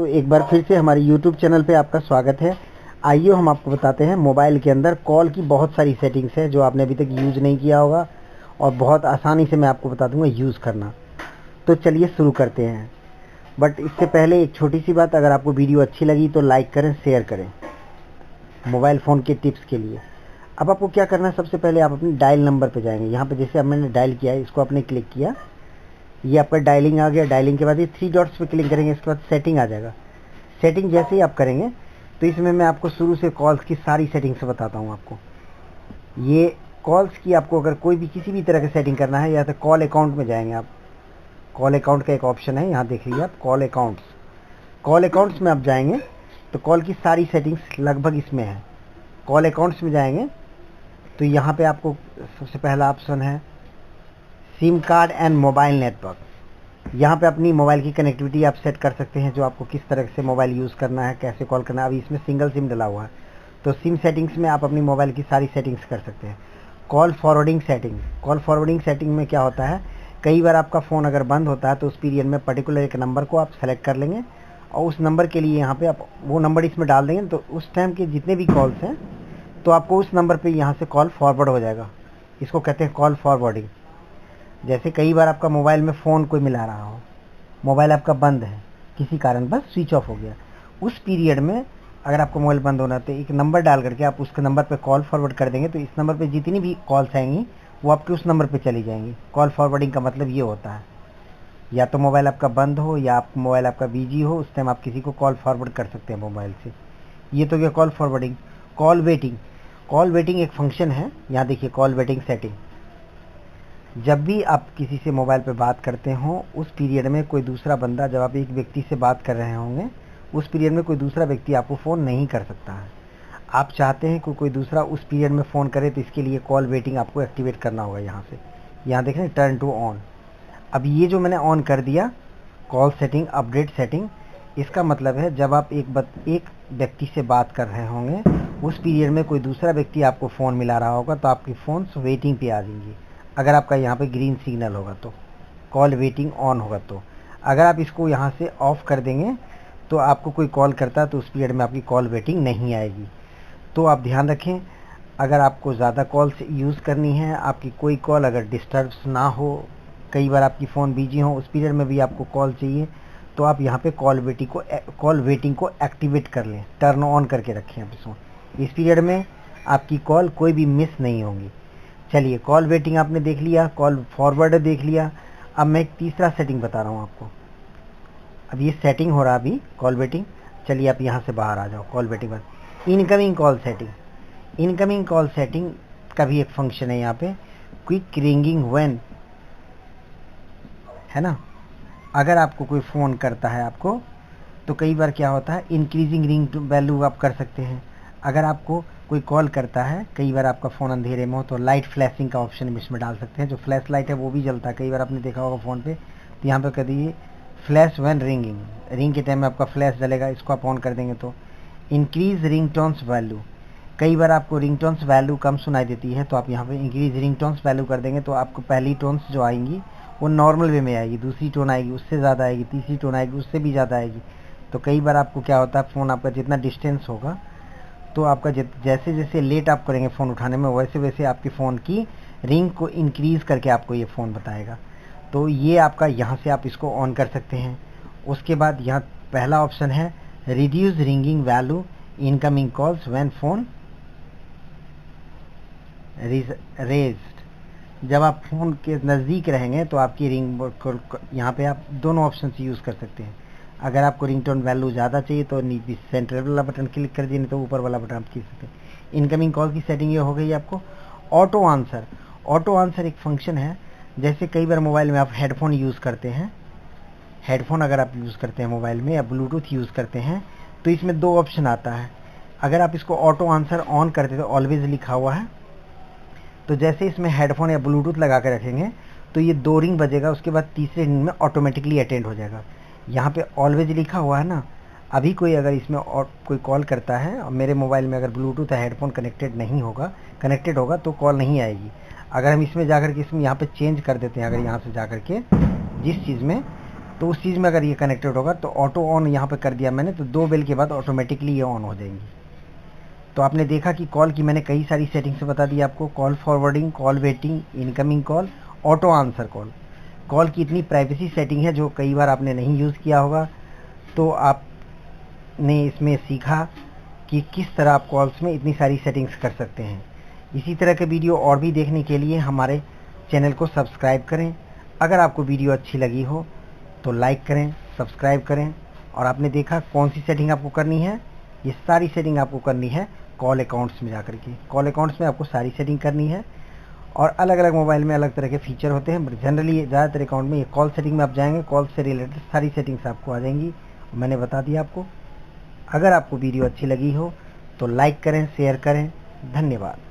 तो एक बार फिर से हमारे YouTube चैनल पे आपका स्वागत है। आइए हम आपको बताते हैं मोबाइल के अंदर कॉल की बहुत सारी सेटिंग्स है जो आपने अभी तक यूज़ नहीं किया होगा और बहुत आसानी से मैं आपको बता दूंगा यूज़ करना। तो चलिए शुरू करते हैं। बट इससे पहले एक छोटी सी बात, अगर आपको वीडियो अच्छी लगी तो लाइक करें, शेयर करें मोबाइल फ़ोन के टिप्स के लिए। अब आपको क्या करना है, सबसे पहले आप अपने डायल नंबर पे जाएंगे। यहाँ पे जैसे अब मैंने डायल किया है, इसको आपने क्लिक किया, ये आपका डायलिंग आ गया। डायलिंग के बाद ये 3 डॉट्स पे क्लिक करेंगे, इसके बाद सेटिंग आ जाएगा। सेटिंग जैसे ही आप करेंगे तो इसमें मैं आपको शुरू से कॉल्स की सारी सेटिंग्स बताता हूँ आपको। ये कॉल्स की आपको अगर कोई भी किसी भी तरह की सेटिंग करना है, या तो कॉल अकाउंट में जाएंगे आप। कॉल अकाउंट का एक ऑप्शन है, यहाँ देख लीजिए आप, कॉल अकाउंट्स। कॉल अकाउंट्स में आप जाएंगे तो कॉल की सारी सेटिंग्स लगभग इसमें है। कॉल अकाउंट्स में जाएंगे तो यहाँ पे आपको सबसे पहला ऑप्शन है SIM card and mobile network. यहाँ पे अपनी मोबाइल की कनेक्टिविटी आप सेट कर सकते हैं, जो आपको किस तरह से मोबाइल यूज़ करना है, कैसे कॉल करना है। अभी इसमें सिंगल सिम डला हुआ है तो सिम सेटिंग्स में आप अपनी मोबाइल की सारी सेटिंग्स कर सकते हैं। Call forwarding setting. Call forwarding setting में क्या होता है, कई बार आपका फ़ोन अगर बंद होता है तो उस पीरियड में पर्टिकुलर एक नंबर को आप सेलेक्ट कर लेंगे और उस नंबर के लिए यहाँ पे आप वो नंबर इसमें डाल देंगे, तो उस टाइम के जितने भी कॉल्स हैं तो आपको उस नंबर पे यहाँ से कॉल फॉरवर्ड हो जाएगा। इसको कहते हैं कॉल फॉरवर्डिंग। जैसे कई बार आपका मोबाइल में फ़ोन कोई मिला रहा हो, मोबाइल आपका बंद है, किसी कारण बस स्विच ऑफ हो गया, उस पीरियड में अगर आपको मोबाइल बंद होना है तो एक नंबर डाल करके आप उसके नंबर पे कॉल फॉरवर्ड कर देंगे, तो इस नंबर पे जितनी भी कॉल्स आएंगी वो आपके उस नंबर पे चली जाएंगी। कॉल फॉरवर्डिंग का मतलब ये होता है, या तो मोबाइल आपका बंद हो या आप मोबाइल आपका बिजी हो, उस टाइम आप किसी को कॉल फॉरवर्ड कर सकते हैं मोबाइल से। ये तो क्या call forwarding. Call waiting. Call waiting एक फंक्शन है, यहाँ देखिए कॉल वेटिंग सेटिंग। जब भी आप किसी से मोबाइल पे बात करते हो, उस पीरियड में कोई दूसरा बंदा, जब आप एक व्यक्ति से बात कर रहे होंगे उस पीरियड में कोई दूसरा व्यक्ति आपको फ़ोन नहीं कर सकता है। आप चाहते हैं कि कोई दूसरा उस पीरियड में फ़ोन करे तो इसके लिए कॉल वेटिंग आपको एक्टिवेट करना होगा। यहाँ से यहाँ देख रहे हैं टर्न टू ऑन। अब ये जो मैंने ऑन कर दिया कॉल सेटिंग अपडेट सेटिंग, इसका मतलब है जब आप एक व्यक्ति से बात कर रहे होंगे उस पीरियड में कोई दूसरा व्यक्ति आपको फ़ोन मिला रहा होगा तो आपकी फ़ोन वेटिंग पे आ जाएंगी। अगर आपका यहाँ पे ग्रीन सिग्नल होगा तो कॉल वेटिंग ऑन होगा। तो अगर आप इसको यहाँ से ऑफ़ कर देंगे तो आपको कोई कॉल करता है तो उस पीरियड में आपकी कॉल वेटिंग नहीं आएगी। तो आप ध्यान रखें, अगर आपको ज़्यादा कॉल्स यूज़ करनी है, आपकी कोई कॉल अगर डिस्टर्ब ना हो, कई बार आपकी फ़ोन बिजी हो, उस पीरियड में भी आपको कॉल चाहिए, तो आप यहाँ पे कॉल वेटिंग को एक्टिवेट कर लें, टर्न ऑन करके रखें आप इसको। इस पीरियड में आपकी कॉल कोई भी मिस नहीं होंगी। चलिए, कॉल वेटिंग आपने देख लिया, कॉल फॉरवर्ड देख लिया। अब मैं एक तीसरा सेटिंग बता रहा हूँ आपको। अब ये सेटिंग हो रहा है अभी कॉल वेटिंग। चलिए आप यहाँ से बाहर आ जाओ। कॉल वेटिंग बाद incoming call setting. Incoming call setting का भी एक फंक्शन है यहाँ पे, क्विक रिंगिंग व्हेन, है ना। अगर आपको कोई फ़ोन करता है आपको, तो कई बार क्या होता है, इंक्रीजिंग रिंग वैल्यू आप कर सकते हैं। अगर आपको कोई कॉल करता है, कई बार आपका फ़ोन अंधेरे में हो तो लाइट फ्लैशिंग का ऑप्शन इसमें डाल सकते हैं, जो फ्लैश लाइट है वो भी जलता है। कई बार आपने देखा होगा फ़ोन पे, तो यहाँ पे कर दीजिए फ्लैश व्हेन रिंगिंग। रिंग के टाइम में आपका फ्लैश जलेगा, इसको आप ऑन कर देंगे तो इंक्रीज रिंगटोन्स वैल्यू। कई बार आपको रिंगटोन्स वैल्यू कम सुनाई देती है तो आप यहाँ पे इंक्रीज रिंगटोन्स वैल्यू कर देंगे, तो आपको पहली टोन्स जो आएंगी वो नॉर्मल वे में आएगी, दूसरी टोन आएगी उससे ज़्यादा आएगी, तीसरी टोन आएगी उससे भी ज़्यादा आएगी। तो कई बार आपको क्या होता है, फ़ोन आपका जितना डिस्टेंस होगा तो आपका जैसे जैसे लेट आप करेंगे फ़ोन उठाने में, वैसे वैसे आपके फ़ोन की रिंग को इंक्रीज़ करके आपको ये फ़ोन बताएगा। तो ये आपका यहाँ से आप इसको ऑन कर सकते हैं। उसके बाद यहाँ पहला ऑप्शन है reduce ringing value incoming calls when phone raised. जब आप फ़ोन के नज़दीक रहेंगे तो आपकी रिंग यहाँ पे आप दोनों ऑप्शन से यूज़ कर सकते हैं। अगर आपको रिंगटोन वैल्यू ज़्यादा चाहिए तो नीचे सेंट्रल वाला बटन क्लिक कर दिए, नहीं तो ऊपर वाला बटन आप खींच सकते हैं। इनकमिंग कॉल की सेटिंग ये हो गई आपको। Auto answer. ऑटो आंसर एक फंक्शन है, जैसे कई बार मोबाइल में आप हेडफोन यूज़ करते हैं, हेडफोन अगर आप यूज़ करते हैं मोबाइल में या ब्लूटूथ यूज़ करते हैं, तो इसमें 2 ऑप्शन आता है। अगर आप इसको ऑटो आंसर ऑन करते तो ऑलवेज लिखा हुआ है, तो जैसे इसमें हेडफोन या ब्लूटूथ लगा के रखेंगे तो ये 2 रिंग बजेगा, उसके बाद तीसरे रिंग में ऑटोमेटिकली अटेंड हो जाएगा। यहाँ पे ऑलवेज लिखा हुआ है ना, अभी कोई अगर इसमें और कोई कॉल करता है और मेरे मोबाइल में अगर ब्लूटूथ या हेडफोन कनेक्टेड होगा तो कॉल नहीं आएगी। अगर हम इसमें जाकर के इसमें यहाँ पे चेंज कर देते हैं, अगर यहाँ से जाकर के जिस चीज़ में तो उस चीज़ में अगर ये कनेक्टेड होगा तो ऑटो ऑन यहाँ पे कर दिया मैंने, तो 2 बेल के बाद ऑटोमेटिकली ये ऑन हो जाएंगी। तो आपने देखा कि कॉल की मैंने कई सारी सेटिंग्स बता दी आपको, call forwarding, call waiting, incoming call, auto answer call. Call की इतनी प्राइवेसी सेटिंग है जो कई बार आपने नहीं यूज़ किया होगा, तो आपने इसमें सीखा कि किस तरह आप कॉल्स में इतनी सारी सेटिंग्स कर सकते हैं। इसी तरह के वीडियो और भी देखने के लिए हमारे चैनल को सब्सक्राइब करें। अगर आपको वीडियो अच्छी लगी हो तो लाइक करें, सब्सक्राइब करें। और आपने देखा कौन सी सेटिंग आपको करनी है, ये सारी सेटिंग आपको करनी है कॉल अकाउंट्स में जाकर के। कॉल अकाउंट्स में आपको सारी सेटिंग करनी है, और अलग अलग मोबाइल में अलग तरह के फीचर होते हैं, बट जनरली ज़्यादातर अकाउंट में ये कॉल सेटिंग में आप जाएंगे, कॉल से रिलेटेड सारी सेटिंग्स आपको आ जाएंगी। मैंने बता दिया आपको। अगर आपको वीडियो अच्छी लगी हो तो लाइक करें, शेयर करें। धन्यवाद।